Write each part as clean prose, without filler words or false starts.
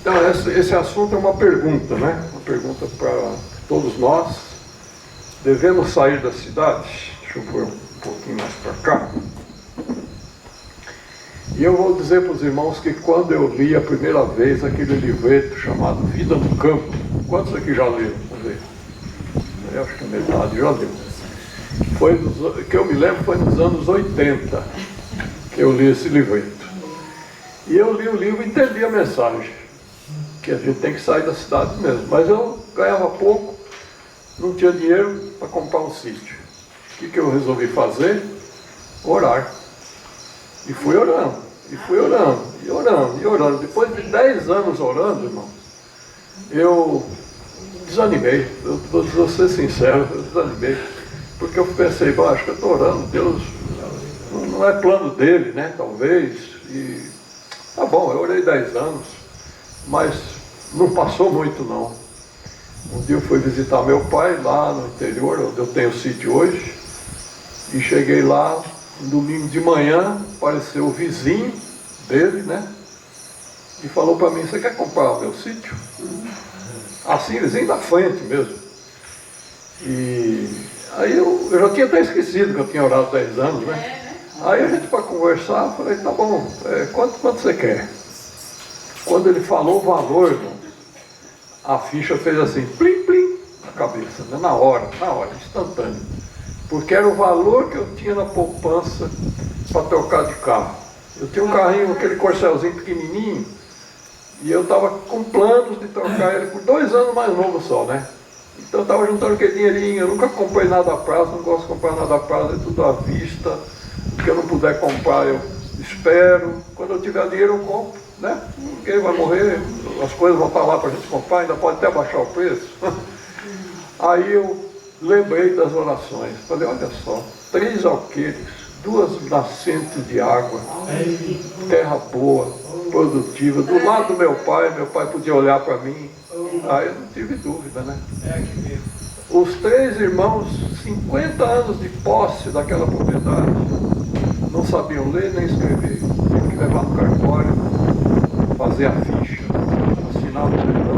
Então, esse assunto é uma pergunta, né? Uma pergunta para todos nós. Devemos sair da cidade? Deixa eu pôr um pouquinho mais para cá. E eu vou dizer para os irmãos que quando eu li a primeira vez aquele livreto chamado Vida no Campo, quantos aqui já leram? Vamos ver. Eu acho que a metade já leu. Que eu me lembro foi nos anos 80 que eu li esse livreto. E eu li o livro e entendi a mensagem, que a gente tem que sair da cidade mesmo. Mas eu ganhava pouco, não tinha dinheiro para comprar um sítio. O que eu resolvi fazer? Orar. E fui orando, e fui orando, e orando, e orando. Depois de 10 anos orando, irmão, eu desanimei. Eu vou ser sincero, eu desanimei. Porque eu pensei, acho que eu estou orando, Deus não é plano dele, né? Talvez. E tá bom, eu orei 10 anos, mas não passou muito não. Um dia eu fui visitar meu pai lá no interior, onde eu tenho sítio hoje, e cheguei lá, um domingo de manhã, apareceu o vizinho dele, né? E falou para mim, você quer comprar o meu sítio? Assim, vizinho da frente mesmo. E aí eu já tinha até esquecido que eu tinha orado 10 anos, né? Aí a gente, para conversar, falei, tá bom, quanto você quer? Quando ele falou o valor, irmão, a ficha fez assim, plim, plim, na cabeça, né? Na hora, instantâneo. Porque era o valor que eu tinha na poupança para trocar de carro. Eu tinha um carrinho, aquele Corcelzinho pequenininho, e eu estava com planos de trocar ele por 2 anos mais novo só, né? Então eu estava juntando aquele dinheirinho, eu nunca comprei nada a prazo, não gosto de comprar nada a prazo, é tudo à vista. O que eu não puder comprar, eu espero. Quando eu tiver dinheiro, eu compro, né? Ninguém vai morrer, as coisas vão estar lá para a gente comprar, ainda pode até baixar o preço. Aí eu lembrei das orações, falei, olha só, 3 alqueires, 2 nascentes de água, terra boa, produtiva, do lado do meu pai podia olhar para mim, aí eu não tive dúvida, né? Os 3 irmãos, 50 anos de posse daquela propriedade, não sabiam ler nem escrever, tinham que levar no cartório, fazer a ficha, assinar o perdão,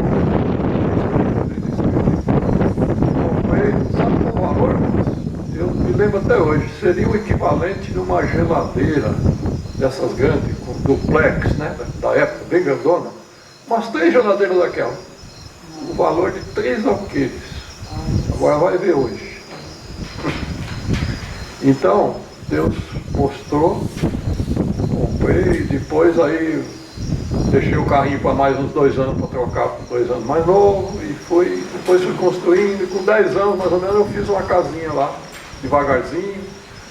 sabe qual o valor? Eu me lembro até hoje, seria o equivalente de uma geladeira dessas grandes, com duplex, né, da época, bem grandona, umas 3 geladeiras daquela, o valor de 3 alqueires. Agora vai ver hoje. Então, Deus mostrou, comprei, depois aí deixei o carrinho para mais uns 2 anos para trocar por 2 anos mais novo, e depois fui construindo, e com 10 anos mais ou menos eu fiz uma casinha lá, devagarzinho,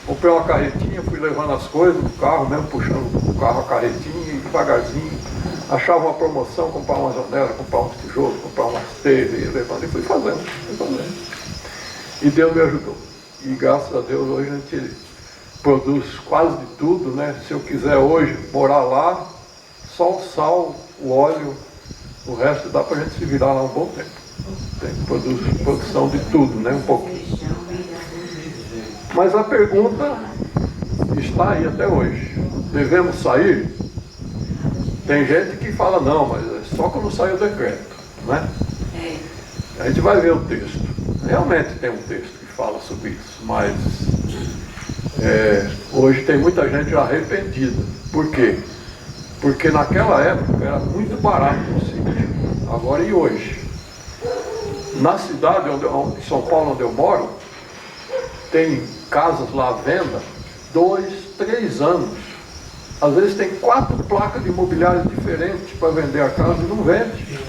comprei uma carretinha, fui levando as coisas no carro, mesmo puxando o carro a carretinha, e devagarzinho, achava uma promoção, comprar uma janela, comprar uns tijolos, comprar umas telhas, levando, e fui fazendo. E Deus me ajudou. E graças a Deus hoje a gente produz quase de tudo, né? Se eu quiser hoje morar lá, só o sal, o óleo, o resto dá para a gente se virar lá um bom tempo. Tem produção de tudo, né? Um pouquinho. Mas a pergunta está aí até hoje. Devemos sair? Tem gente que fala, não, mas é só quando sai o decreto, né? A gente vai ver o texto. Realmente tem um texto que fala sobre isso, mas hoje tem muita gente arrependida. Por quê? Porque naquela época era muito barato o sítio. Agora e hoje? Na cidade em São Paulo, onde eu moro, tem casas lá à venda, 2, 3 anos. Às vezes tem 4 placas de imobiliário diferentes para vender a casa e não vende.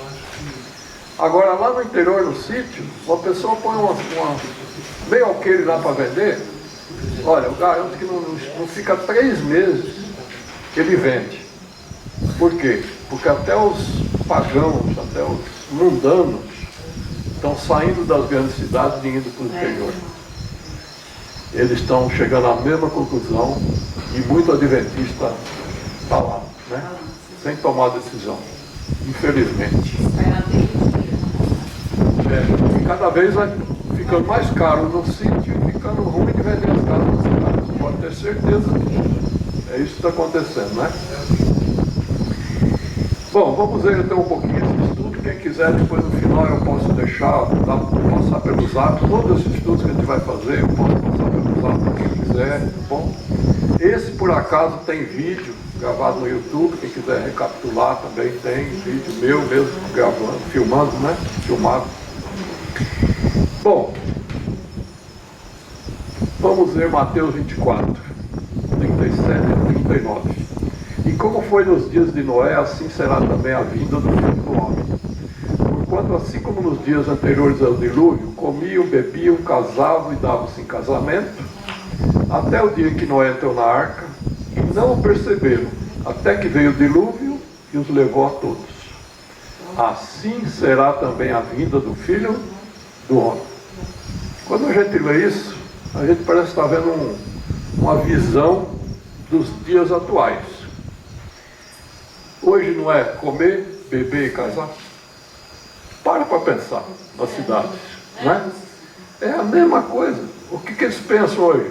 Agora lá no interior do sítio, uma pessoa põe meio alqueire lá para vender, olha, eu garanto que não fica 3 meses que ele vende. Por quê? Porque até os pagãos, até os mundanos estão saindo das grandes cidades e indo para o interior. Eles estão chegando à mesma conclusão e muito adventista está lá, né? Sem tomar decisão, infelizmente. E cada vez vai ficando mais caro no sítio e ficando ruim de vender as casas na cidade. Pode ter certeza disso. É isso que está acontecendo, né? Bom, vamos ver então um pouquinho esse estudo. Quem quiser, depois no final eu posso deixar, passar pelos atos. Todos os estudos que a gente vai fazer, eu posso passar pelos atos quem quiser, tá bom? Esse, por acaso, tem vídeo gravado no YouTube. Quem quiser recapitular também tem vídeo meu mesmo gravando, filmando, né? Filmado. Bom, vamos ver Mateus 24, 37 e 39. E como foi nos dias de Noé, assim será também a vinda do Filho do Homem. Porquanto, assim como nos dias anteriores ao dilúvio, comiam, bebiam, casavam e davam-se em casamento, até o dia em que Noé entrou na arca, e não o perceberam, até que veio o dilúvio e os levou a todos. Assim será também a vinda do Filho do Homem. Quando a gente lê isso, a gente parece estar vendo uma visão dos dias atuais. Hoje não é comer, beber e casar? Para pensar nas cidades, né? É a mesma coisa. O que eles pensam hoje?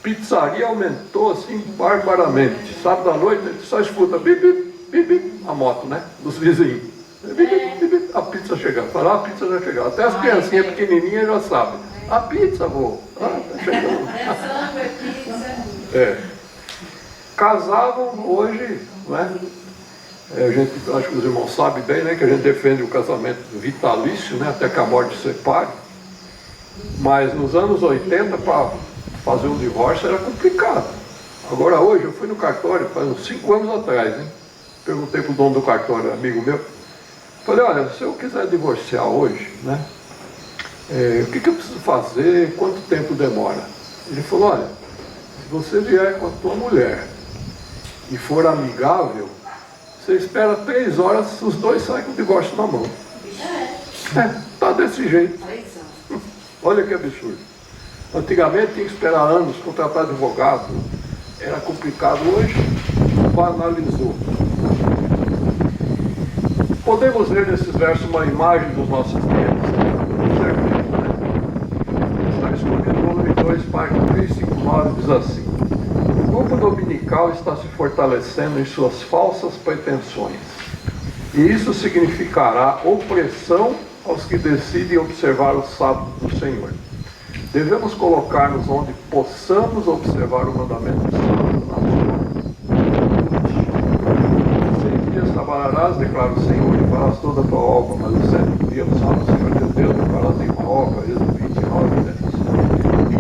Pizzaria aumentou assim barbaramente. Sábado à noite a gente só escuta bip, bip, bip, bip, a moto, né? Dos vizinhos. Bip, bip, bip, bip, a pizza chegando. Fala, a pizza já chegou. Até as criancinhas pequenininhas já sabem. A pizza, vô. Ah, tá chegando. É. Casavam hoje, né? A gente, acho que os irmãos sabem bem, né, que a gente defende o casamento vitalício, né, até que a morte separe. Mas nos anos 80, para fazer um divórcio era complicado. Agora hoje, eu fui no cartório, faz uns 5 anos atrás, hein? Perguntei para o dono do cartório, amigo meu. Falei, olha, se eu quiser divorciar hoje, né, o que eu preciso fazer, quanto tempo demora? Ele falou, olha, se você vier com a tua mulher e for amigável, você espera 3 horas, os dois saem com o divórcio na mão. Tá desse jeito. Olha que absurdo. Antigamente tinha que esperar anos, contratar advogado. Era complicado. Hoje, banalizou. Podemos ver nesses versos uma imagem dos nossos dias. Está escolhido no volume 2, página 359, diz assim. O grupo dominical está se fortalecendo em suas falsas pretensões. E isso significará opressão aos que decidem observar o sábado do Senhor. Devemos colocar-nos onde possamos observar o mandamento do sábado na noite. 6 dias trabalharás, declara o Senhor, e farás toda a tua obra, mas o 7º dia, o sábado, o Senhor teu Deus, não farás nenhuma obra. Êxodo 29, 10.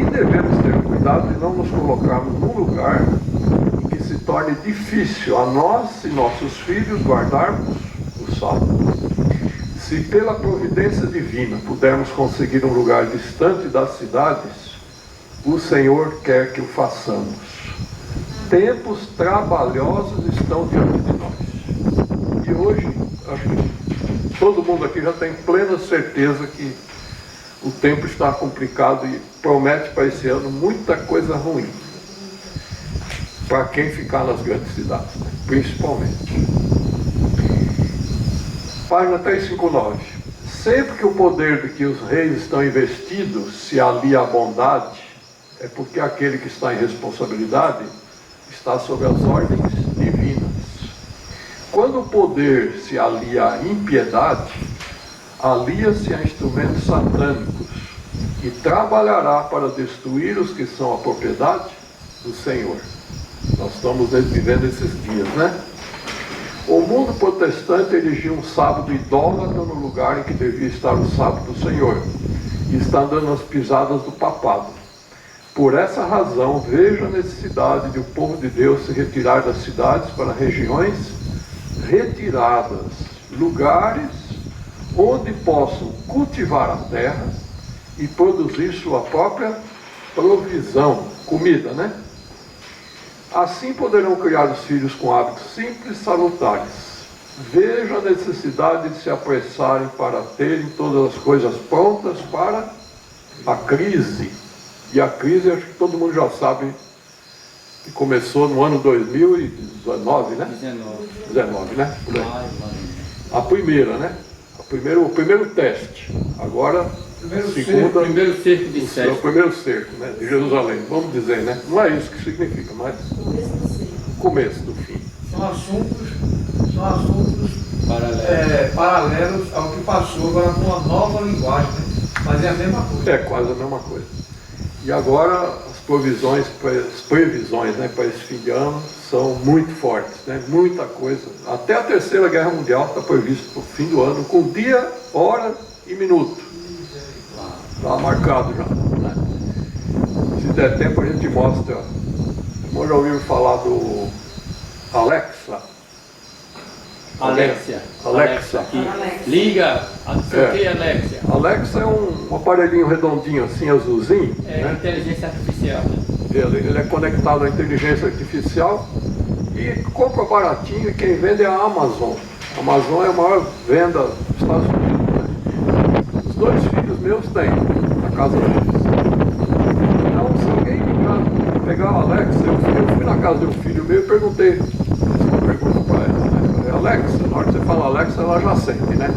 E devemos ter cuidado de não nos colocarmos num lugar em que se torne difícil a nós e nossos filhos guardarmos o sábado. Se pela providência divina pudermos conseguir um lugar distante das cidades, o Senhor quer que o façamos. Tempos trabalhosos estão diante de nós. E hoje, acho que todo mundo aqui já tem plena certeza que o tempo está complicado e promete para esse ano muita coisa ruim. Para quem ficar nas grandes cidades, né? Principalmente. Página 359. Sempre que o poder de que os reis estão investidos se alia à bondade, é porque aquele que está em responsabilidade está sob as ordens divinas. Quando o poder se alia à impiedade, alia-se a instrumentos satânicos e trabalhará para destruir os que são a propriedade do Senhor. Nós estamos vivendo esses dias, né? O mundo protestante erigiu um sábado idólatra no lugar em que devia estar o sábado do Senhor e está andando nas pisadas do papado. Por essa razão, vejo a necessidade de o povo de Deus se retirar das cidades para regiões retiradas, lugares onde possam cultivar a terra e produzir sua própria provisão, comida, né? Assim poderão criar os filhos com hábitos simples e salutares. Vejo a necessidade de se apressarem para terem todas as coisas prontas para a crise. E a crise, acho que todo mundo já sabe, que começou no ano 2019, né? 19, né? Por aí. A primeira, né? O primeiro teste. Agora, primeiro cerco de sete. O primeiro cerco, né, de Jerusalém. Vamos dizer, né? Não é isso que significa, mas começo do fim. São assuntos paralelos ao que passou, agora com uma nova linguagem, né? Mas é a mesma coisa. É quase a mesma coisa. E agora as previsões, né, para esse fim de ano são muito fortes, né? Muita coisa. Até a Terceira Guerra Mundial está previsto para o fim do ano, com dia, hora e minuto. Está marcado já, né? Se der tempo a gente mostra. Como já ouviram falar do Alexa? Alexa. Que liga, não sei o que, Alexa. Alexa é um aparelhinho redondinho assim, azulzinho. É, né? inteligência artificial. Né? Ele é conectado à inteligência artificial e compra baratinho, e quem vende é a Amazon. A Amazon é a maior venda dos Estados Unidos. Né? Os 2 filhos meus têm na casa deles. Então, se alguém ligar, pegar o Alexa, eu fui na casa de um filho meu e perguntei, uma pergunta para ela, né? Eu falei, Alexa, na hora que você fala Alexa, ela já acende, né?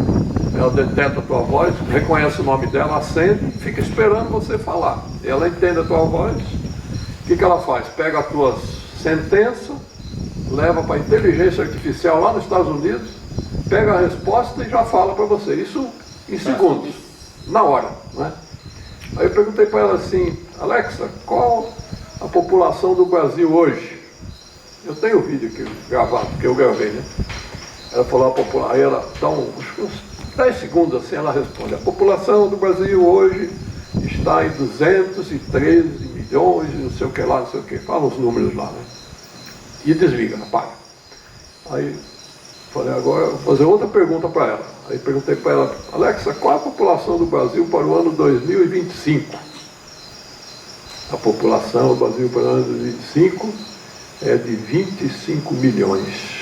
Ela deteta a tua voz, reconhece o nome dela, acende e fica esperando você falar. Ela entende a tua voz, o que ela faz? Pega as tuas sentenças, leva para a inteligência artificial lá nos Estados Unidos, pega a resposta e já fala para você. Isso em segundos, na hora, né? Aí eu perguntei para ela assim, Alexa, qual a população do Brasil hoje? Eu tenho o vídeo aqui gravado, que eu gravei, né? Ela falou a população, aí ela, então, uns 10 segundos assim, ela responde, a população do Brasil hoje está em 213 milhões, não sei o que lá, não sei o que, fala os números lá, né? E desliga, apaga. Aí falei, agora eu vou fazer outra pergunta para ela. Aí perguntei para ela, Alexa, qual a população do Brasil para o ano 2025? A população do Brasil para o ano 2025 é de 25 milhões.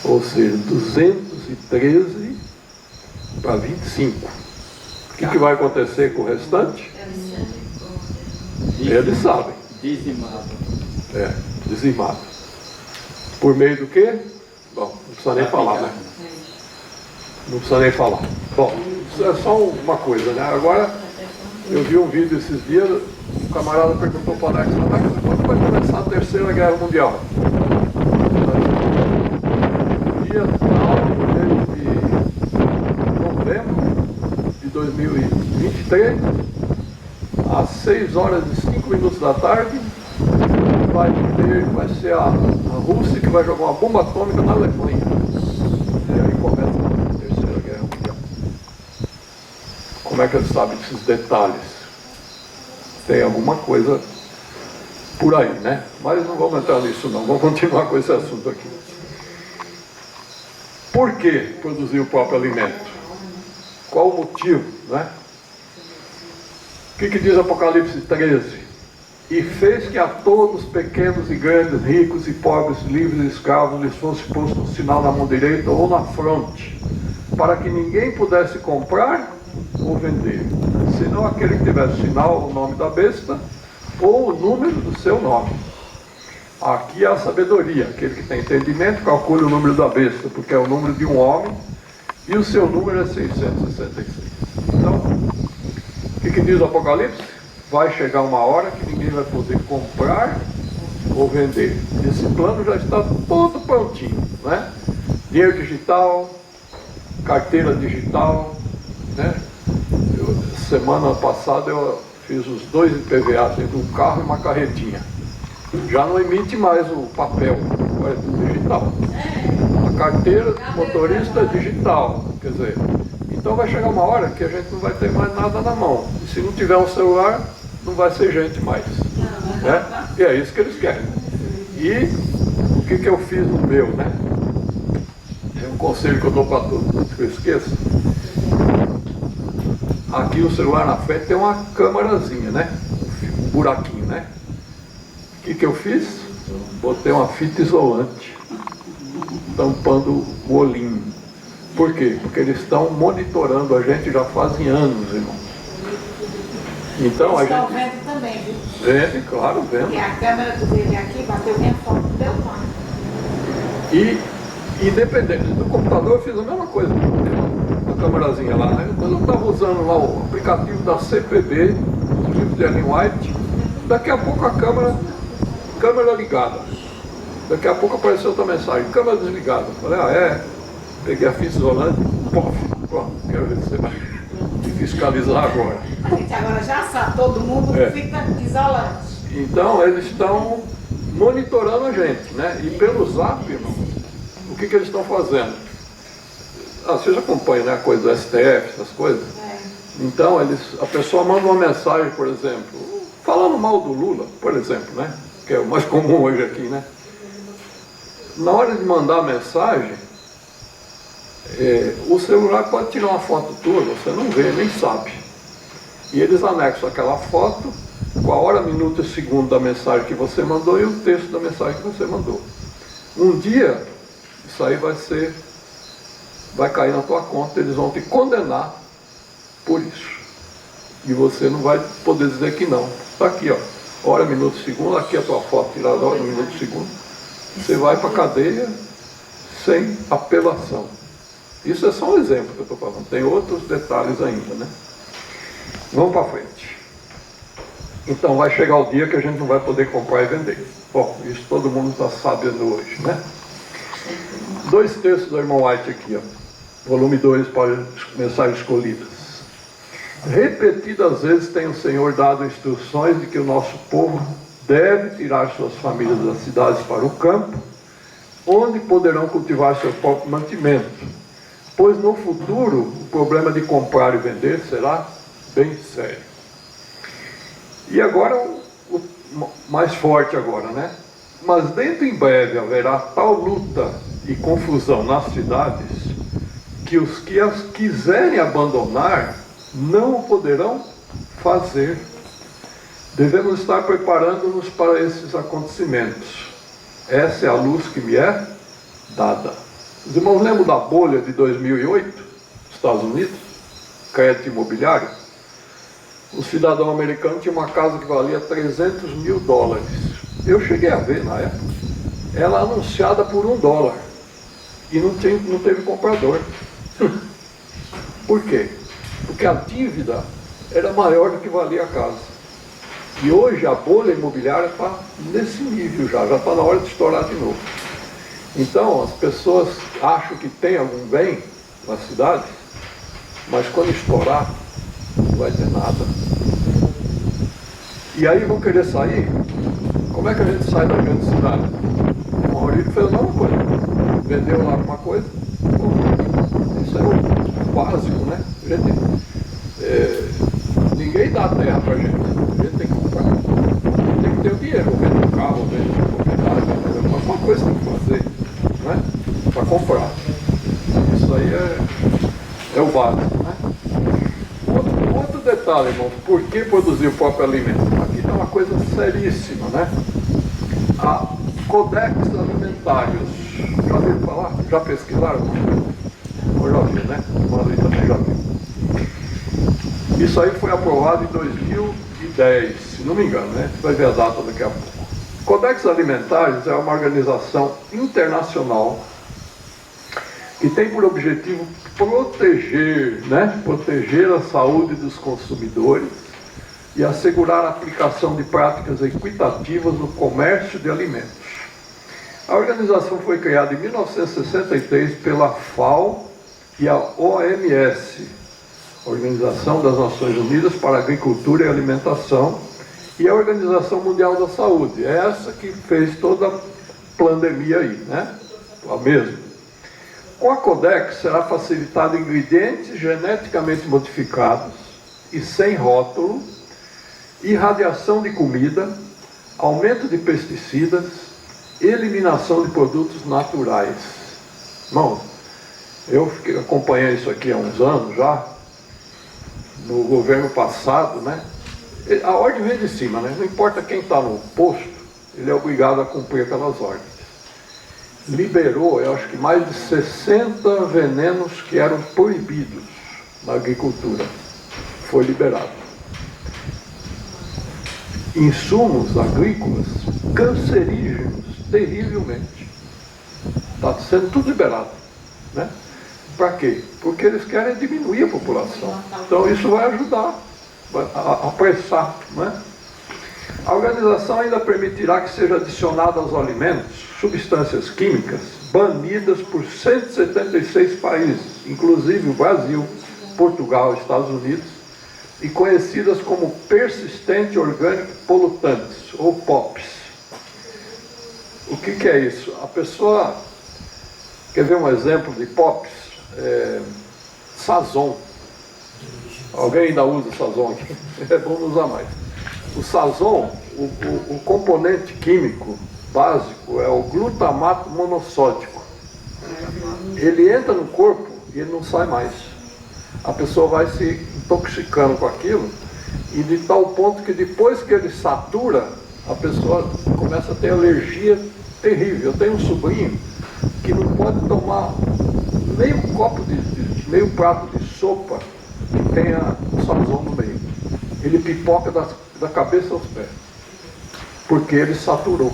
Ou seja, 213 para 25. O que vai acontecer com o restante? Eles sabem. Dizimado. Dizimado. Por meio do quê? Bom, não precisa nem falar, né? Não precisa nem falar. Bom, isso é só uma coisa, né? Agora, eu vi um vídeo esses dias, um camarada perguntou para o Alex, quando vai começar a Terceira Guerra Mundial? Dia tal de novembro de 2023, às 6 horas e 5 minutos da tarde, vai ser a Rússia que vai jogar uma bomba atômica na Alemanha. E aí começa a Terceira Guerra Mundial. Como é que ele sabe desses detalhes? Tem alguma coisa por aí, né? Mas não vamos entrar nisso não, vamos continuar com esse assunto aqui. Por que produzir o próprio alimento? Qual o motivo, né? O que diz Apocalipse 13? E fez que a todos, pequenos e grandes, ricos e pobres, livres e escravos, lhes fosse posto um sinal na mão direita ou na fronte, para que ninguém pudesse comprar ou vender, senão aquele que tivesse sinal, o nome da besta, ou o número do seu nome. Aqui é a sabedoria, aquele que tem entendimento, calcule o número da besta, porque é o número de um homem, e o seu número é 666. Então, o que diz o Apocalipse? Vai chegar uma hora que ninguém vai poder comprar ou vender. Esse plano já está todo prontinho, né? Dinheiro digital, carteira digital, né? Semana passada eu fiz os 2 IPVA dentro de um carro e uma carretinha. Já não emite mais o papel, agora é tudo digital. A carteira do motorista é digital, quer dizer, então vai chegar uma hora que a gente não vai ter mais nada na mão. E se não tiver um celular, não vai ser gente mais. Né? E é isso que eles querem. E o que eu fiz no meu, né? É um conselho que eu dou para todos, antes que eu esqueça. Aqui o celular na frente tem uma câmerazinha, né? Um buraquinho, né? O que eu fiz? Botei uma fita isolante, tampando o olhinho. Por quê? Porque eles estão monitorando a gente já fazem anos, irmão. Então eles a estão gente... vendo também, viu? Vendo, claro, vendo. Porque a câmera dele aqui bateu minha foto do meu pai. E, independente do computador, eu fiz a mesma coisa. Tem uma câmerazinha lá. Quando eu estava usando lá o aplicativo da CPB, o livro de Ellen White, daqui a pouco a câmera ligada. Daqui a pouco apareceu outra mensagem, câmera desligada. Eu falei, peguei a fita isolante, pronto, quero ver se você vai me fiscalizar agora. A gente agora já sabe, todo mundo fica isolante. Então, eles estão monitorando a gente, né? E pelo Zap, irmão, o que eles estão fazendo? Vocês acompanham, né, a coisa do STF, essas coisas? Então, a pessoa manda uma mensagem, por exemplo, falando mal do Lula, por exemplo, né? Que é o mais comum hoje aqui, né? Na hora de mandar a mensagem, o celular pode tirar uma foto tua, você não vê, nem sabe. E eles anexam aquela foto com a hora, minuto e segundo da mensagem que você mandou e o texto da mensagem que você mandou. Um dia, isso aí vai cair na tua conta, eles vão te condenar por isso. E você não vai poder dizer que não. Está aqui, ó, hora, minuto e segundo, aqui a tua foto tirada, hora, minuto e segundo. Você vai para a cadeia sem apelação. Isso é só um exemplo que eu estou falando. Tem outros detalhes ainda, né? Vamos para frente. Então vai chegar o dia que a gente não vai poder comprar e vender. Bom, isso todo mundo está sabendo hoje, né? 2 textos do irmão White aqui, ó. Volume 2, para mensagens escolhidas. Repetidas vezes tem o Senhor dado instruções de que o nosso povo deve tirar suas famílias das cidades para o campo, onde poderão cultivar seu próprio mantimento, pois no futuro o problema de comprar e vender será bem sério. E agora, o mais forte agora, né? Mas dentro em breve haverá tal luta e confusão nas cidades, que os que as quiserem abandonar, não o poderão fazer. Devemos estar preparando-nos para esses acontecimentos. Essa é a luz que me é dada. Os irmãos lembram da bolha de 2008, Estados Unidos? Crédito imobiliário? O cidadão americano tinha uma casa que valia $300 mil. Eu cheguei a ver na época. Ela anunciada por $1. E não teve comprador. Por quê? Porque a dívida era maior do que valia a casa. E hoje a bolha imobiliária está nesse nível já está na hora de estourar de novo. Então as pessoas acham que tem algum bem na cidade, mas quando estourar, não vai ter nada. E aí vão querer sair. Como é que a gente sai da grande cidade? O Maurício fez a mesma coisa. Vendeu lá alguma coisa. Isso é o básico, né? Ninguém dá terra pra gente. A gente tem que comprar. Tem que ter o dinheiro. Vende um carro, vende uma propriedade. Alguma coisa tem que fazer, né? Para comprar. Isso aí é o básico, né? Outro detalhe, irmãos. Por que produzir o próprio alimento? Aqui tem uma coisa seríssima, né? A Codex Alimentários. Já ouviram falar? Já pesquisaram? Eu já vi, né? O Manoel também já viu. Isso aí foi aprovado em 2010, se não me engano, né? Você vai ver a data daqui a pouco. Codex Alimentários é uma organização internacional que tem por objetivo proteger a saúde dos consumidores e assegurar a aplicação de práticas equitativas no comércio de alimentos. A organização foi criada em 1963 pela FAO e a OMS, Organização das Nações Unidas para a Agricultura e Alimentação, e a Organização Mundial da Saúde. É essa que fez toda a pandemia aí, né? A mesma. Com a Codex será facilitado ingredientes geneticamente modificados e sem rótulo, irradiação de comida, aumento de pesticidas, eliminação de produtos naturais. Irmãos, eu acompanhei isso aqui há uns anos já, no governo passado, né? A ordem vem de cima, né? Não importa quem está no posto, ele é obrigado a cumprir aquelas ordens. Liberou, eu acho que mais de 60 venenos que eram proibidos na agricultura. Foi liberado. Insumos agrícolas cancerígenos, terrivelmente. Está sendo tudo liberado, né? Para quê? Porque eles querem diminuir a população. Então isso vai ajudar a apressar, né? A organização ainda permitirá que seja adicionado aos alimentos substâncias químicas banidas por 176 países, inclusive o Brasil, Portugal, Estados Unidos, e conhecidas como persistente orgânico polutantes, ou POPs. O que é isso? A pessoa, quer ver um exemplo de POPs? Sazon. Alguém ainda usa Sazon aqui? É bom não usar mais. O Sazon, o componente químico básico é o glutamato monossódico. Ele entra no corpo e ele não sai mais. A pessoa vai se intoxicando com aquilo, e de tal ponto que depois que ele satura, a pessoa começa a ter alergia terrível. Eu tenho um sobrinho que não pode tomar meio copo meio prato de sopa que tenha o Sazon no meio. Ele pipoca da cabeça aos pés, porque ele saturou.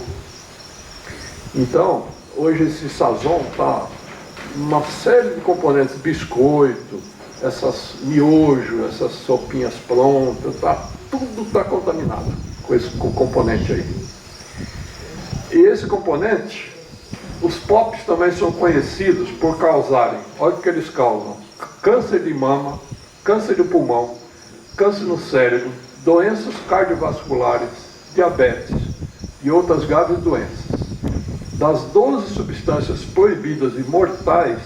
Então, hoje esse Sazon está uma série de componentes, biscoito, essas miojo, essas sopinhas prontas, tudo está contaminado com o componente aí. E esse componente, os POPs também são conhecidos por causarem, olha o que eles causam: câncer de mama, câncer de pulmão, câncer no cérebro, doenças cardiovasculares, diabetes e outras graves doenças. Das 12 substâncias proibidas e mortais,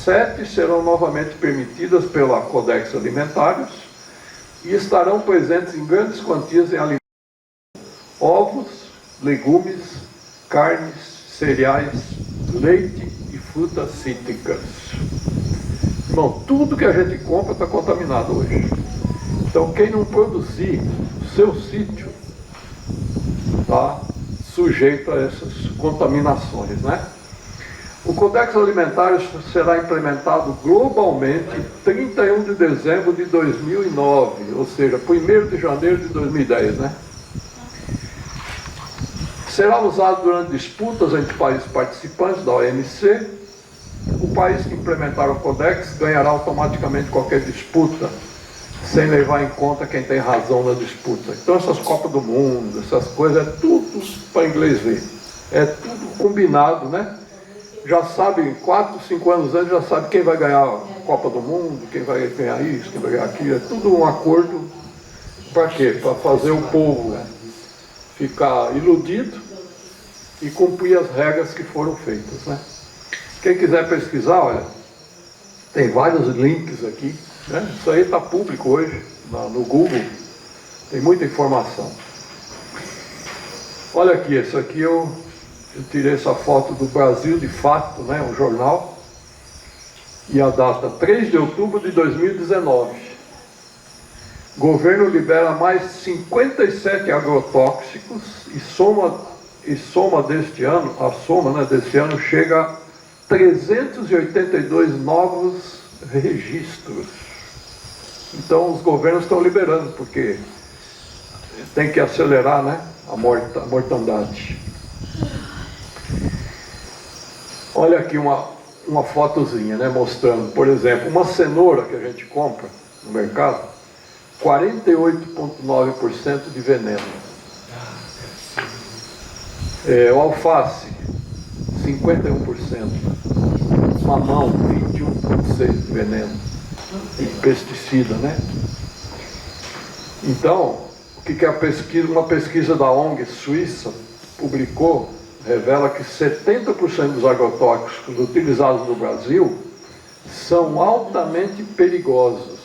7 serão novamente permitidas pela Codex Alimentários e estarão presentes em grandes quantias em alimentos: ovos, legumes, carnes, cereais, leite e frutas cítricas. Irmão, tudo que a gente compra está contaminado hoje. Então, quem não produzir o seu sítio está sujeito a essas contaminações, né? O Codex Alimentários será implementado globalmente em 31 de dezembro de 2009, ou seja, 1º de janeiro de 2010, né? Será usado durante disputas entre países participantes da OMC. O país que implementar o Codex ganhará automaticamente qualquer disputa, sem levar em conta quem tem razão na disputa. Então essas Copas do Mundo, essas coisas, é tudo para inglês ver. É tudo combinado, né? Já sabe, 4, 5 anos antes, já sabe quem vai ganhar a Copa do Mundo, quem vai ganhar isso, quem vai ganhar aquilo. É tudo um acordo para quê? Para fazer o povo ficar iludido e cumprir as regras que foram feitas, né? Quem quiser pesquisar, olha, tem vários links aqui, né? Isso aí está público hoje, no Google, tem muita informação. Olha aqui, isso aqui eu tirei essa foto do Brasil de Fato, né? Um jornal, e a data 3 de outubro de 2019. Governo libera mais 57 agrotóxicos e soma deste ano, a soma, né, deste ano chega a 382 novos registros. Então os governos estão liberando, porque tem que acelerar, né, a mortandade. Olha aqui uma fotozinha, né, mostrando, por exemplo, uma cenoura que a gente compra no mercado, 48,9% de veneno. O alface, 51%. Mamão, 21,6% de veneno. E pesticida, né? Então, o que a pesquisa, uma pesquisa da ONG suíça publicou, revela que 70% dos agrotóxicos utilizados no Brasil são altamente perigosos.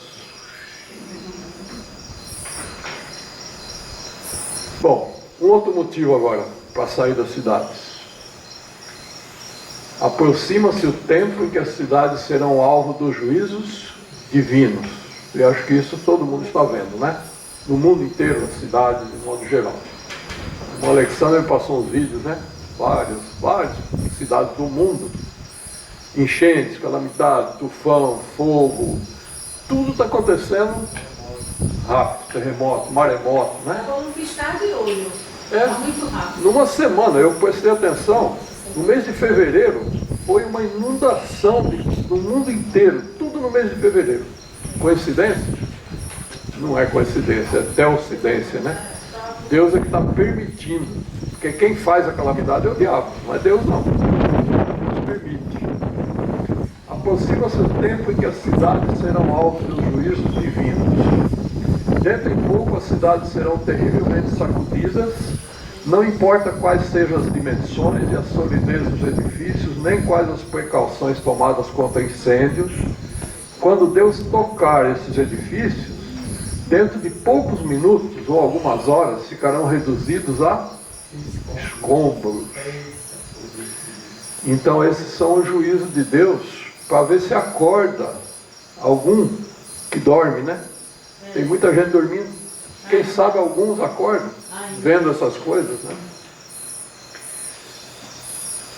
Bom, um outro motivo agora para sair das cidades. Aproxima-se o tempo em que as cidades serão alvo dos juízos divinos. Eu acho que isso todo mundo está vendo, né? No mundo inteiro, as cidades, de modo geral. O Alexandre passou uns vídeos, né? Várias cidades do mundo. Enchentes, calamidade, tufão, fogo. Tudo está acontecendo rápido, terremoto, maremoto, né? Como um piscar de olho. Muito rápido. Numa semana, eu prestei atenção, no mês de fevereiro, foi uma inundação no mundo inteiro, tudo no mês de fevereiro. Coincidência? Não é coincidência, é teocidência, né? Deus é que está permitindo. Porque quem faz a calamidade é o diabo, não é Deus não. Deus permite. Aproxima-se o tempo em que as cidades serão alvos dos juízos divinos. Dentro em pouco as cidades serão terrivelmente sacudidas, não importa quais sejam as dimensões e a solidez dos edifícios, nem quais as precauções tomadas contra incêndios. Quando Deus tocar esses edifícios, dentro de poucos minutos ou algumas horas ficarão reduzidos a escombros. Então esses são os juízos de Deus, para ver se acorda algum que dorme, né? Tem muita gente dormindo. Quem sabe alguns acordam, vendo essas coisas, né?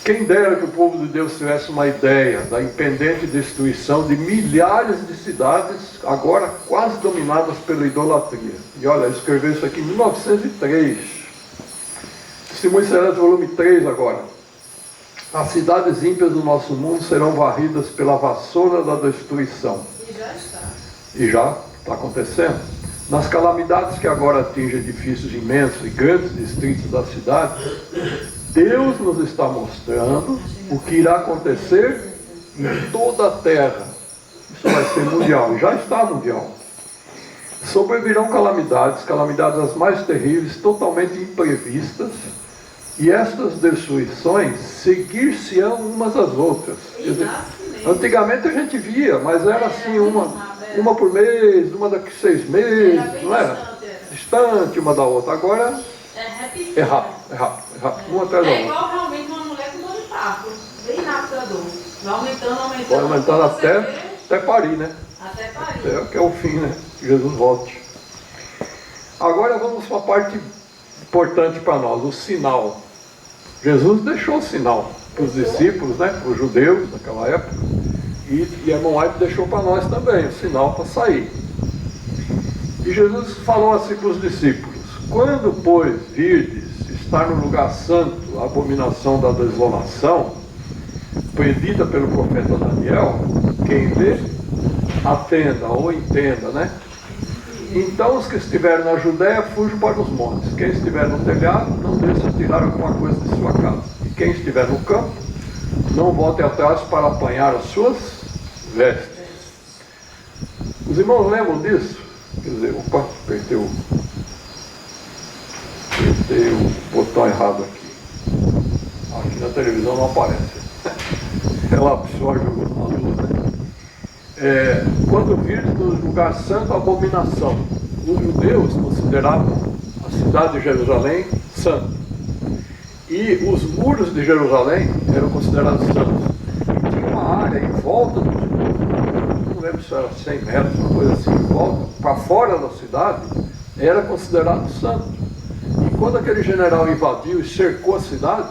Quem dera que o povo de Deus tivesse uma ideia da impendente destruição de milhares de cidades, agora quase dominadas pela idolatria. E olha, ele escreveu isso aqui em 1903. Testemunhos Celestes, volume 3 agora. As cidades ímpias do nosso mundo serão varridas pela vassoura da destruição. E já está. E já está acontecendo. Nas calamidades que agora atingem edifícios imensos e grandes distritos da cidade, Deus nos está mostrando o que irá acontecer em toda a terra. Isso vai ser mundial, e já está mundial. Sobrevirão calamidades as mais terríveis, totalmente imprevistas, e estas destruições seguir-se-ão umas às outras. Quer dizer, antigamente a gente via, mas era assim, uma por mês, uma daqui 6 meses, não era? Distante uma da outra. Agora é rápido, uma atrás da outra. É igual realmente uma mulher com dor de parto, bem rápido a dor. Vai aumentando. Vai aumentando até parir, né? Até parir. Até que é o fim, né? Que Jesus volte. Agora vamos para a parte importante para nós, o sinal. Jesus deixou o sinal para os discípulos, né? Para os judeus naquela época. E Ellen White deixou para nós também o sinal para sair. E Jesus falou assim para os discípulos: quando, pois, virdes estar no lugar santo a abominação da desolação, predita pelo profeta Daniel, quem vê, atenda ou entenda, né? Então os que estiverem na Judéia fujam para os montes. Quem estiver no telhado, não deixe tirar alguma coisa de sua casa. E quem estiver no campo, não volte atrás para apanhar as suas vestes. Os irmãos lembram disso? Quer dizer, opa, apertei o botão errado aqui. Aqui na televisão não aparece. Ela absorve a luz, né? Quando virdes no lugar santo a abominação, os judeus consideravam a cidade de Jerusalém santa. E os muros de Jerusalém eram considerados santos. E tinha uma área em volta dos muros, não lembro se era 100 metros, uma coisa assim, em volta, para fora da cidade, era considerado santo. E quando aquele general invadiu e cercou a cidade,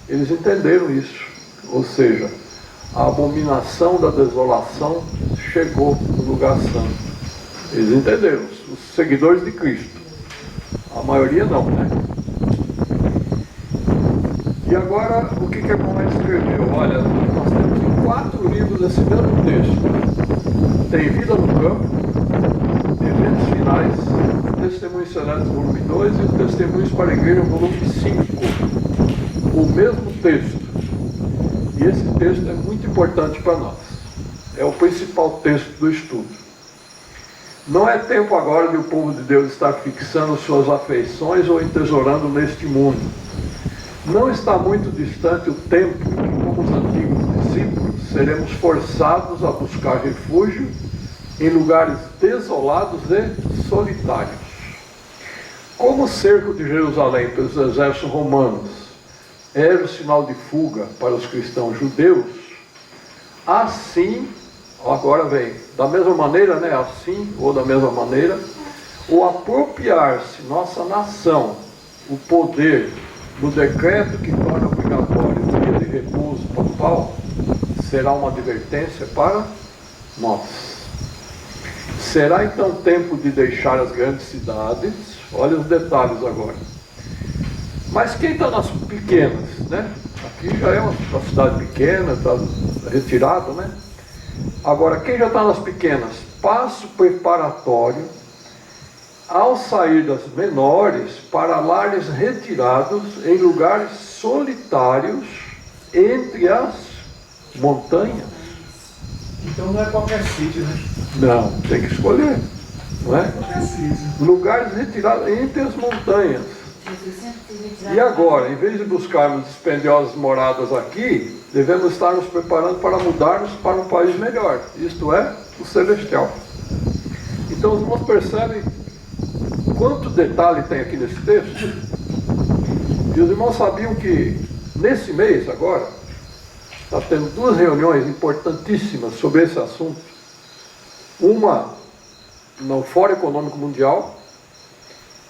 eles entenderam isso. Ou seja, a abominação da desolação chegou no lugar santo. Eles entenderam, os seguidores de Cristo. A maioria não, né? E agora, o que a irmã escreveu? Olha, nós temos em 4 livros esse mesmo texto. Tem Vida no Campo, Eventos Finais, Testemunhos Celestes, volume 2, e Testemunhos para a Igreja, volume 5. O mesmo texto. E esse texto é muito importante para nós. É o principal texto do estudo. Não é tempo agora de o povo de Deus estar fixando suas afeições ou entesourando neste mundo. Não está muito distante o tempo em que, como os antigos discípulos, seremos forçados a buscar refúgio em lugares desolados e solitários. Como o cerco de Jerusalém pelos exércitos romanos era o sinal de fuga para os cristãos judeus, assim, agora vem, da mesma maneira, né, assim, ou da mesma maneira, o apropriar-se nossa nação, o poder do decreto que torna obrigatório o dia de repouso papal, será uma advertência para nós. Será então tempo de deixar as grandes cidades, olha os detalhes agora. Mas quem está nas pequenas, né? Aqui já é uma cidade pequena, está retirado, né? Agora, quem já está nas pequenas, passo preparatório ao sair das menores para lares retirados em lugares solitários entre as montanhas. Então não é qualquer sítio, né? Não, tem que escolher, não é? Qualquer sítio. Lugares retirados entre as montanhas. E agora, em vez de buscarmos dispendiosas moradas aqui, devemos estar nos preparando para mudarmos para um país melhor, isto é, o celestial. Então os irmãos percebem quanto detalhe tem aqui nesse texto. E os irmãos sabiam que nesse mês agora está tendo 2 reuniões importantíssimas sobre esse assunto. Uma no Fórum Econômico Mundial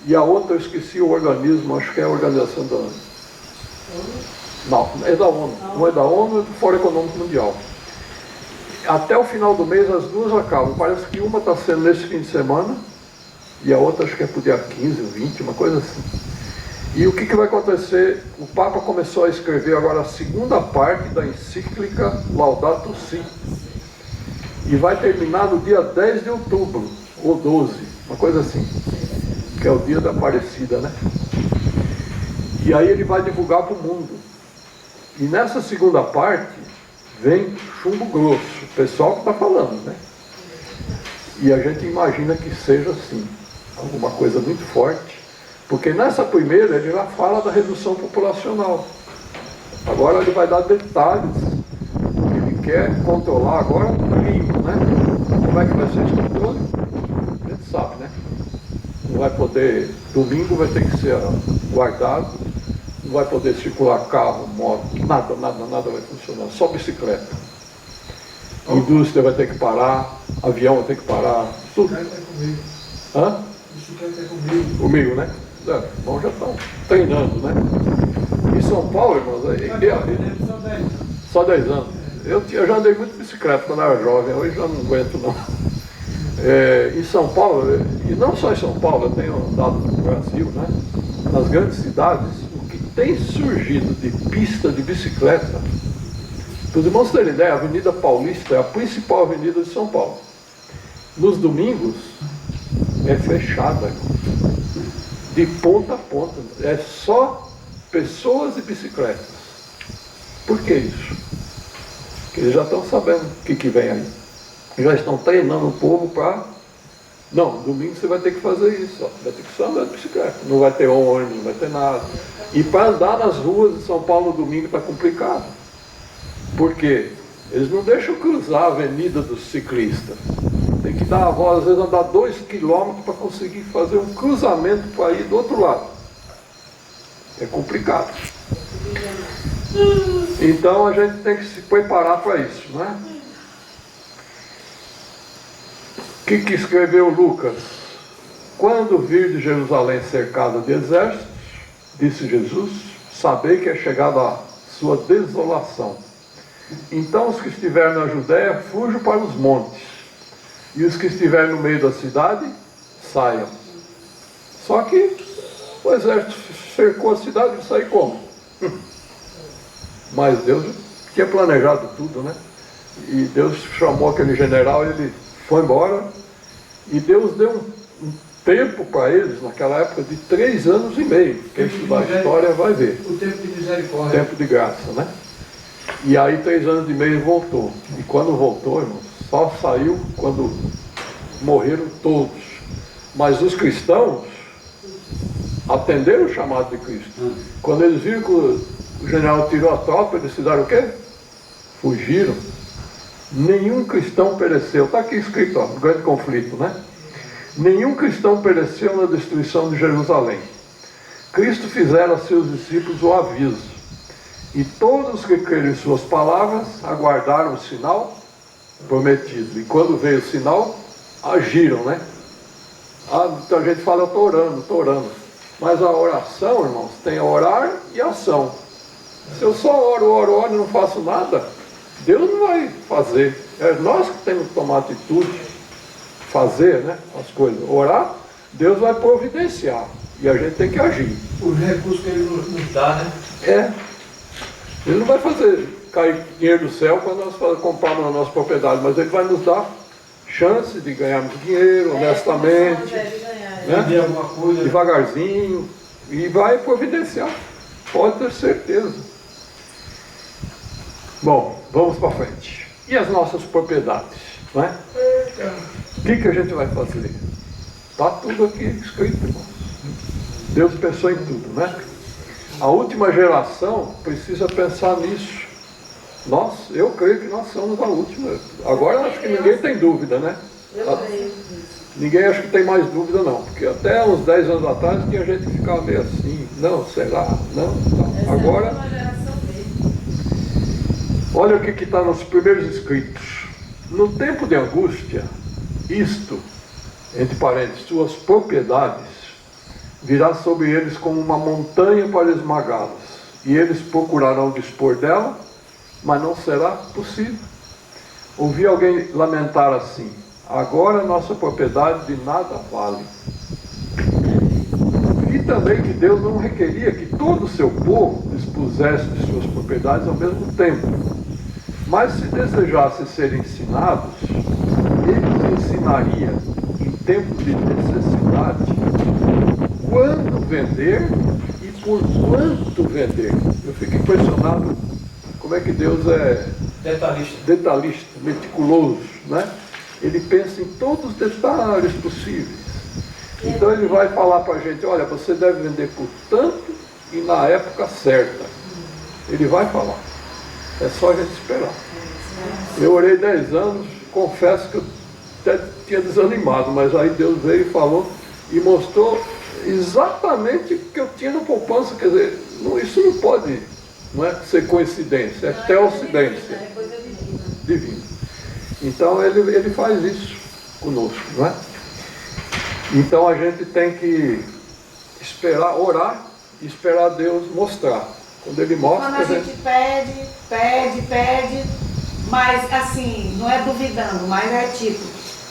e a outra eu esqueci o organismo, acho que é a Organização da ONU. Não, é da ONU. Uma é da ONU e do Fórum Econômico Mundial. Até o final do mês as 2 acabam. Parece que uma está sendo nesse fim de semana e a outra acho que é para o dia 15 ou 20, uma coisa assim. E o que vai acontecer? O Papa começou a escrever agora a segunda parte da encíclica Laudato Si. E vai terminar no dia 10 de outubro, ou 12, uma coisa assim, que é o dia da Aparecida, né? E aí ele vai divulgar para o mundo. E nessa segunda parte vem chumbo grosso, o pessoal que está falando, né? E a gente imagina que seja assim, alguma coisa muito forte, porque nessa primeira ele já fala da redução populacional. Agora ele vai dar detalhes, ele quer controlar agora o mínimo, né? Como é que vai ser esse controle? A gente sabe, né? Não vai poder, domingo vai ter que ser guardado, não vai poder circular carro, moto, nada vai funcionar, só bicicleta. A indústria vai ter que parar, avião vai ter que parar, tudo. Hã? Bicicleta é comigo. Comigo, né? É, bom, já estão treinando, né? Em São Paulo, irmãos, só 10 anos. Eu já andei muito de bicicleta quando era jovem, hoje já não aguento não. Em São Paulo, e não só em São Paulo, eu tenho andado no Brasil, né? Nas grandes cidades, o que tem surgido de pista de bicicleta, para os irmãos terem ideia, a Avenida Paulista é a principal avenida de São Paulo. Nos domingos é fechada, de ponta a ponta, é só pessoas e bicicletas. Por que isso? Porque eles já estão sabendo o que vem aí. Já estão treinando o povo para... Não, domingo você vai ter que fazer isso, ó. Vai ter que só andar de bicicleta. Não vai ter ônibus, não vai ter nada. E para andar nas ruas de São Paulo no domingo está complicado. Por quê? Eles não deixam cruzar a avenida dos ciclistas. Tem que dar a volta, às vezes andar 2 quilômetros para conseguir fazer um cruzamento para ir do outro lado. É complicado. Então a gente tem que se preparar para isso, né? O que escreveu Lucas? Quando vir de Jerusalém cercada de exércitos, disse Jesus, sabei que é chegada a sua desolação. Então os que estiverem na Judéia, fujam para os montes, e os que estiverem no meio da cidade, saiam. Só que o exército cercou a cidade e saiu como? Mas Deus tinha planejado tudo, né? E Deus chamou aquele general, ele foi embora, e Deus deu um tempo para eles, naquela época, de 3 anos e meio. Quem estudar a história vai ver. O tempo de misericórdia. Tempo de graça, né? E aí 3 anos e meio voltou. E quando voltou, irmãos, só saiu quando morreram todos. Mas os cristãos atenderam o chamado de Cristo. Quando eles viram que o general tirou a tropa, eles fizeram o quê? Fugiram. Nenhum cristão pereceu. Está aqui escrito, ó, no grande conflito, né? Nenhum cristão pereceu na destruição de Jerusalém. Cristo fizera a seus discípulos o aviso. E todos que creram em suas palavras aguardaram o sinal prometido. E quando veio o sinal, agiram, né? Muita gente fala, eu estou orando. Mas a oração, irmãos, tem orar e ação. Se eu só oro e não faço nada, Deus não vai fazer. É nós que temos que tomar atitude, fazer, né, as coisas. Orar, Deus vai providenciar. E a gente tem que agir. Os recursos que Ele nos dá, né? Ele não vai fazer cair dinheiro do céu quando nós comprarmos a nossa propriedade, mas Ele vai nos dar chance de ganharmos dinheiro honestamente, né? Vender alguma coisa. Devagarzinho, e vai providenciar, pode ter certeza. Bom, vamos para frente. E as nossas propriedades, né? O que a gente vai fazer? Está tudo aqui escrito, irmãos. Deus pensou em tudo, né? A última geração precisa pensar nisso. Eu creio que nós somos a última. Agora acho que ninguém tem dúvida, né? Eu creio. Ninguém acha que tem mais dúvida não, porque até uns 10 anos atrás tinha gente que ficava meio assim, não, será? Não, não. Agora, Essa é uma geração dele. olha o que está nos primeiros escritos. No tempo de angústia, isto, entre parênteses, suas propriedades, virá sobre eles como uma montanha para esmagá-las, e eles procurarão dispor dela, mas não será possível. Ouvi alguém lamentar assim: agora nossa propriedade de nada vale. E também que Deus não requeria que todo o seu povo dispusesse de suas propriedades ao mesmo tempo. Mas se desejasse ser ensinados, ele ensinaria em tempo de necessidade quando vender e por quanto vender. Eu fico impressionado como é que Deus é detalhista, meticuloso, né? Ele pensa em todos os detalhes possíveis. Então ele vai falar para a gente: olha, você deve vender por tanto e na época certa. Ele vai falar. É só a gente esperar. Eu orei 10 anos, confesso que eu até tinha desanimado, mas aí Deus veio e falou e mostrou exatamente o que eu tinha na poupança. Quer dizer, isso não pode, não é ser coincidência, é teocidência. É coisa Divina. Então ele faz isso conosco, não é? Então a gente tem que esperar, orar e esperar Deus mostrar. Quando ele mostra, Quando a gente pede, mas assim, não é duvidando, mas é tipo,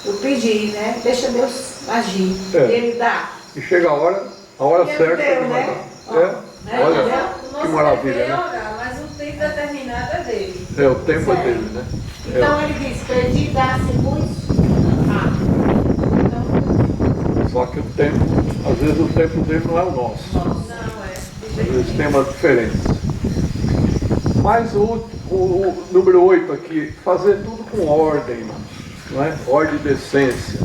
eu pedi, né? Deixa Deus agir. Ele dá. E chega a hora Ele certa, deu, ele vai né? dar. Olha, que maravilha, né? Orar, mas o tempo determinado é dele. O tempo é dele, né? Então ele diz, pedi, dá-se-vos. Só que o tempo, às vezes o tempo dele não é o nosso. Não, Às vezes temas diferentes. Mas o número 8 aqui, fazer tudo com ordem, irmãos, não é? Ordem e decência.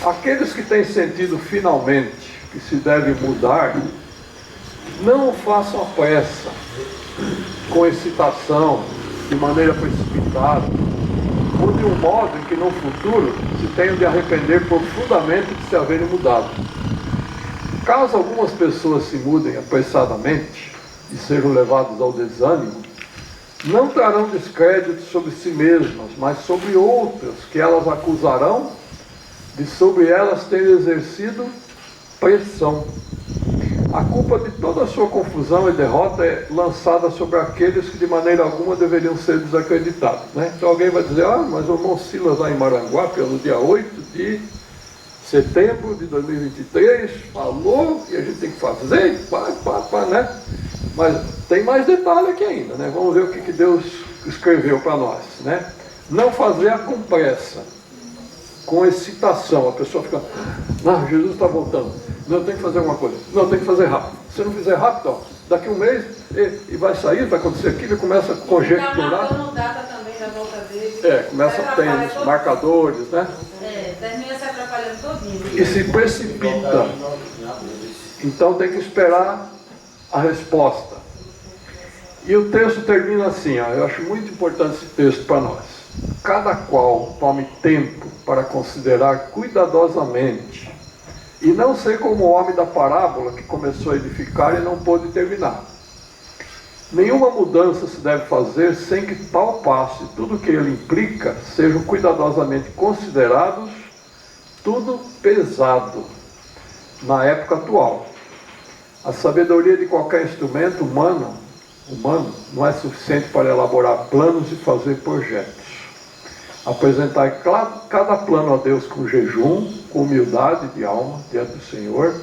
Aqueles que têm sentido finalmente que se deve mudar, não o façam à pressa, com excitação, de maneira precipitada, ou de um modo em que no futuro se tenham de arrepender profundamente de se haverem mudado. Caso algumas pessoas se mudem apressadamente e sejam levadas ao desânimo, não trarão descrédito sobre si mesmas, mas sobre outras, que elas acusarão de sobre elas terem exercido pressão. A culpa de toda a sua confusão e derrota é lançada sobre aqueles que de maneira alguma deveriam ser desacreditados, né? Então alguém vai dizer: mas o irmão Silas lá em Maranguape, no dia 8 de setembro de 2023, falou que a gente tem que fazer, né? Mas tem mais detalhe aqui ainda, né? Vamos ver o que Deus escreveu para nós, né? Não fazer com pressa, com excitação. A pessoa fica: Jesus está voltando, não, tem que fazer alguma coisa, não, tem que fazer rápido. Se não fizer rápido, ó, daqui um mês e vai sair, vai acontecer aquilo, e começa a conjecturar. Está marcando data também da volta dele. Começa a ter os marcadores, né? Termina se atrapalhando todinho. E se precipita. Então tem que esperar a resposta. E o texto termina assim, ó, eu acho muito importante esse texto para nós. Cada qual tome tempo para considerar cuidadosamente, e não ser como o homem da parábola que começou a edificar e não pôde terminar. Nenhuma mudança se deve fazer sem que tal passo e tudo que ele implica sejam cuidadosamente considerados, tudo pesado na época atual. A sabedoria de qualquer instrumento humano não é suficiente para elaborar planos e fazer projetos. Apresentar cada plano a Deus com jejum, com humildade de alma diante do Senhor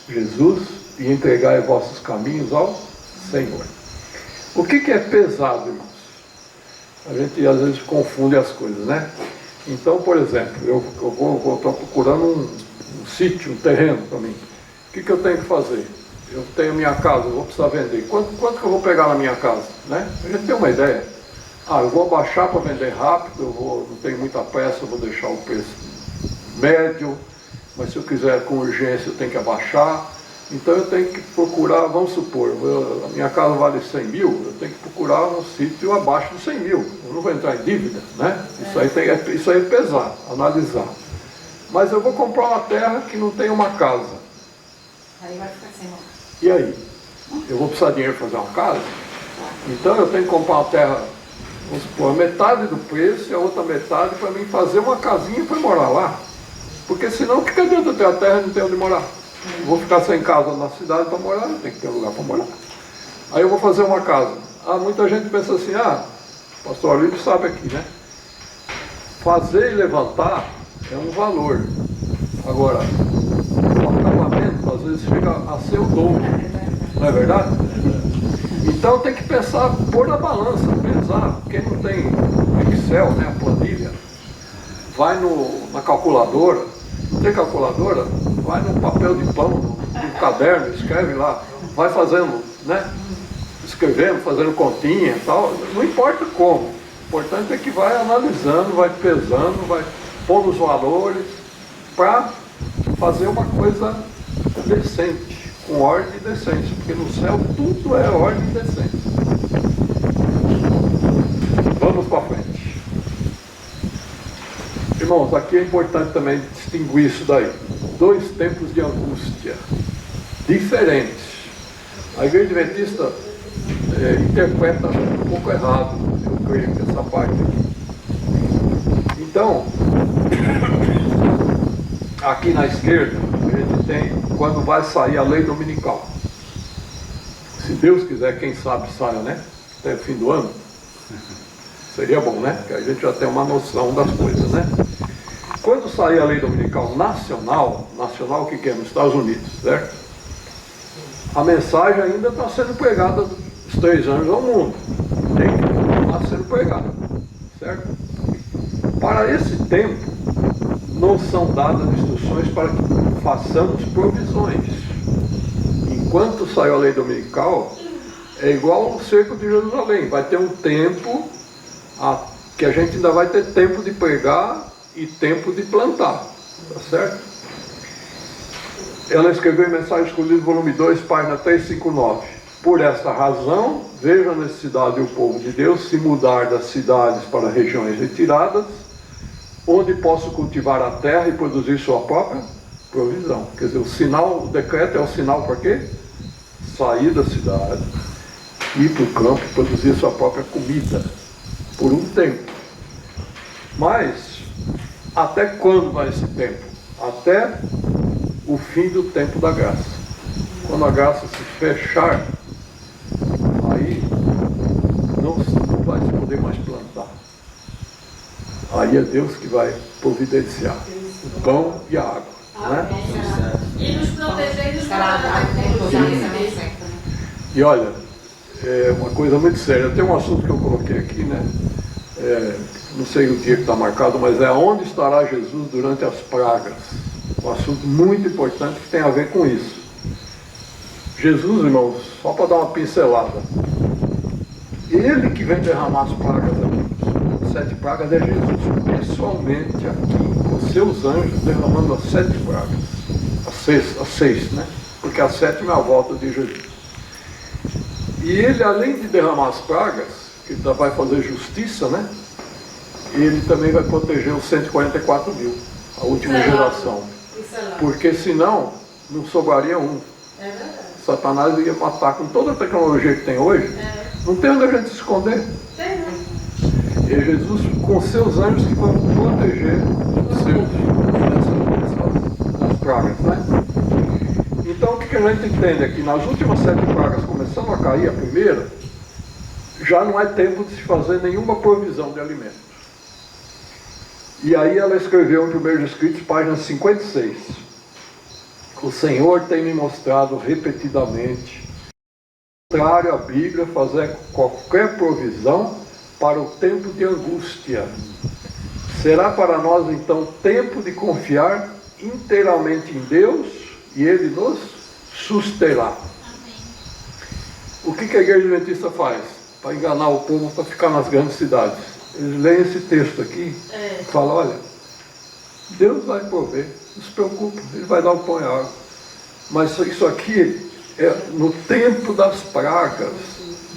Jesus, e entregai vossos caminhos ao Senhor. O que é pesado, irmãos? A gente às vezes confunde as coisas, né? Então, por exemplo, eu vou estar procurando um sítio, um terreno para mim. O que eu tenho que fazer? Eu tenho minha casa, eu vou precisar vender. Quanto que eu vou pegar na minha casa? Né? A gente tem uma ideia. Eu vou abaixar para vender rápido, não tenho muita pressa, eu vou deixar o preço médio, mas se eu quiser com urgência eu tenho que abaixar. Então eu tenho que procurar, vamos supor, a minha casa vale 100 mil, eu tenho que procurar um sítio abaixo de 100 mil. Eu não vou entrar em dívida, né? Isso aí é pesar, analisar. Mas eu vou comprar uma terra que não tem uma casa. Aí vai ficar sem mão. E aí? Eu vou precisar de dinheiro para fazer uma casa? Então eu tenho que comprar uma terra, vamos supor, a metade do preço e a outra metade para mim fazer uma casinha para morar lá. Porque senão, o que adianta eu ter a terra e não ter onde morar? Eu vou ficar sem casa na cidade para morar, eu tenho que ter um lugar para morar. Aí eu vou fazer uma casa. Muita gente pensa assim, pastor Olívio sabe aqui, né? Fazer e levantar é um valor. Agora, o acabamento às vezes chega a ser o dobro. Não é verdade? Então tem que pensar, pôr na balança, pesar. Quem não tem Excel, né, a planilha, vai na calculadora. Não tem calculadora? Vai no papel de pão, no caderno, escreve lá, vai fazendo, né? Escrevendo, fazendo continha e tal, não importa como. O importante é que vai analisando, vai pesando, vai pondo os valores para fazer uma coisa decente, com ordem e decência, porque no céu tudo é ordem e decência. Vamos para frente. Irmãos, aqui é importante também distinguir isso daí. 2 tempos de angústia diferentes. A Igreja Adventista interpreta um pouco errado, eu creio, que essa parte aqui. Então, aqui na esquerda, a gente tem quando vai sair a lei dominical. Se Deus quiser, quem sabe saia, né? Até o fim do ano. Seria bom, né? Porque a gente já tem uma noção das coisas, né? Quando sair a lei dominical nacional o que é? Nos Estados Unidos, certo? A mensagem ainda está sendo pregada dos 3 anos ao mundo. Tem que continuar sendo pregada, certo? Para esse tempo, não são dadas instruções para que façamos provisões. Enquanto saiu a lei dominical, é igual ao cerco de Jerusalém. Vai ter um tempo que a gente ainda vai ter tempo de pregar e tempo de plantar, tá certo? Ela escreveu em Mensagem Escolhida, volume 2, página 359. Por esta razão, vejo a necessidade do povo de Deus se mudar das cidades para regiões retiradas, onde posso cultivar a terra e produzir sua própria provisão. Quer dizer, o decreto é o sinal para quê? Sair da cidade, ir para o campo e produzir sua própria comida, por um tempo. Mas, até quando vai esse tempo? Até o fim do tempo da graça. Quando a graça se fechar, aí não vai se poder mais plantar. Aí é Deus que vai providenciar o pão e a água, né? E nos proteger e nos E olha, é uma coisa muito séria. Tem um assunto que eu coloquei aqui, né? Não sei o dia que está marcado, mas é onde estará Jesus durante as pragas. Um assunto muito importante que tem a ver com isso. Jesus, irmãos, só para dar uma pincelada, Ele que vem derramar as pragas, amigos. As 7 pragas é Jesus pessoalmente aqui, com seus anjos, derramando as 7 pragas. As seis, né? Porque a 7ª é a volta de Jesus. E Ele, além de derramar as pragas, que ainda vai fazer justiça, né? Ele também vai proteger os 144 mil, a última geração. Porque senão, não sobraria um. É verdade. Satanás ia matar com toda a tecnologia que tem hoje. Não tem onde a gente se esconder. Tem, né? E é Jesus com seus anjos que vão proteger os seus das pragas, né? Então o que a gente entende aqui? Nas últimas 7 pragas começando a cair, a primeira, já não é tempo de se fazer nenhuma provisão de alimentos. E aí ela escreveu em 1 Escritos, página 56. O Senhor tem me mostrado repetidamente, contrário à Bíblia, fazer qualquer provisão para o tempo de angústia, Será para nós então tempo de confiar inteiramente em Deus e Ele nos susterá. O que a Igreja Adventista faz? Para enganar o povo, para ficar nas grandes cidades. Eles leem esse texto aqui e falam, olha, Deus vai prover, não se preocupe, Ele vai dar o pão e a água. Mas isso aqui é no tempo das pragas.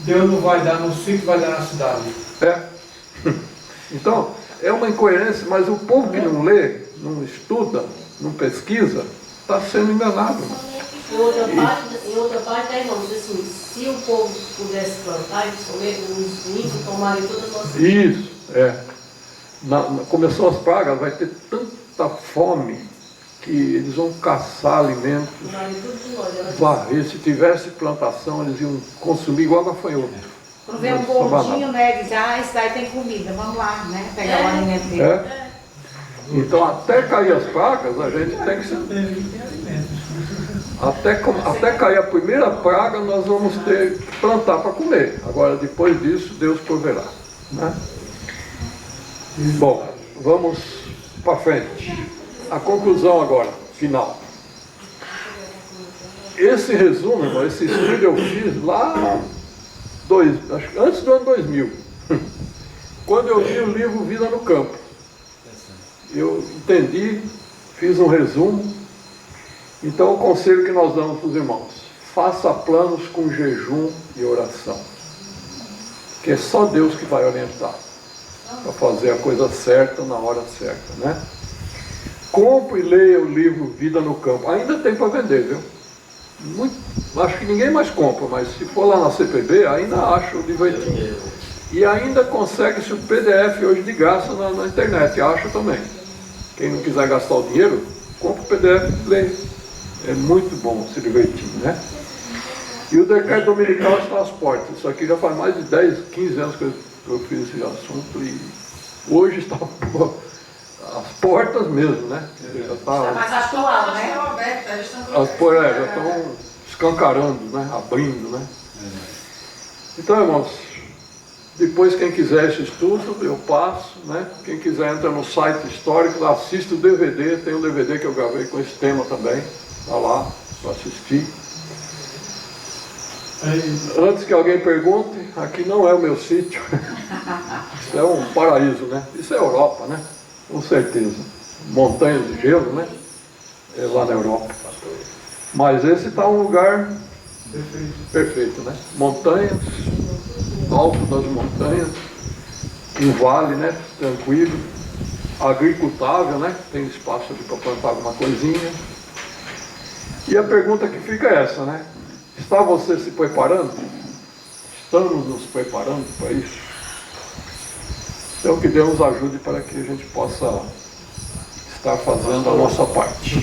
Deus não vai dar no sítio, vai dar na cidade. Então, é uma incoerência, mas o povo que não lê, não estuda, não pesquisa, está sendo enganado. Em outra parte, irmãos, assim, se o povo pudesse plantar, os ímpios tomarem todas as nossas... Isso, começou as pragas, vai ter tanta fome que eles vão caçar alimentos, varrer. Se tivesse plantação, eles iam consumir igual gafanhoto. Quando vê um gordinho, né, diz, esse daí tem comida, vamos lá, né, pegar o alimento dele. Então, até cair as pragas, a gente tem que se... Até cair a primeira praga, nós vamos ter que plantar para comer. Agora, depois disso, Deus proverá, né? Bom, vamos para frente. A conclusão agora, final. Esse resumo, irmão, esse estudo eu fiz lá, antes do ano 2000, quando eu li o livro Vida no Campo. Eu entendi, fiz um resumo. Então, o conselho que nós damos para os irmãos: faça planos com jejum e oração, que é só Deus que vai orientar para fazer a coisa certa na hora certa, né? Compre e leia o livro Vida no Campo. Ainda tem para vender, viu? Acho que ninguém mais compra, mas se for lá na CPB, ainda acha o livretinho. E ainda consegue-se o PDF hoje de graça na internet, acha também. Quem não quiser gastar o dinheiro, compra o PDF e leia. É muito bom esse livretinho, né? E o decreto dominical está às portas. Isso aqui já faz mais de 10, 15 anos que eu fiz esse assunto e hoje está às portas mesmo, né? Já Está mais atual, né? As portas já estão escancarando, né? Abrindo, né? Então, irmãos, depois quem quiser esse estudo, eu passo, né? Quem quiser entra no site histórico, assista o DVD, tem um DVD que eu gravei com esse tema também. Está lá para assistir. Antes que alguém pergunte, aqui não é o meu sítio. Isso é um paraíso, né? Isso é Europa, né? Com certeza. Montanhas de gelo, né? É lá na Europa. Mas esse está um lugar perfeito, né? Montanhas, alto das montanhas, um vale, né? Tranquilo, agricultável, né? Tem espaço ali para plantar alguma coisinha. E a pergunta que fica é essa, né? Está você se preparando? Estamos nos preparando para isso? Então que Deus nos ajude para que a gente possa estar fazendo a nossa parte.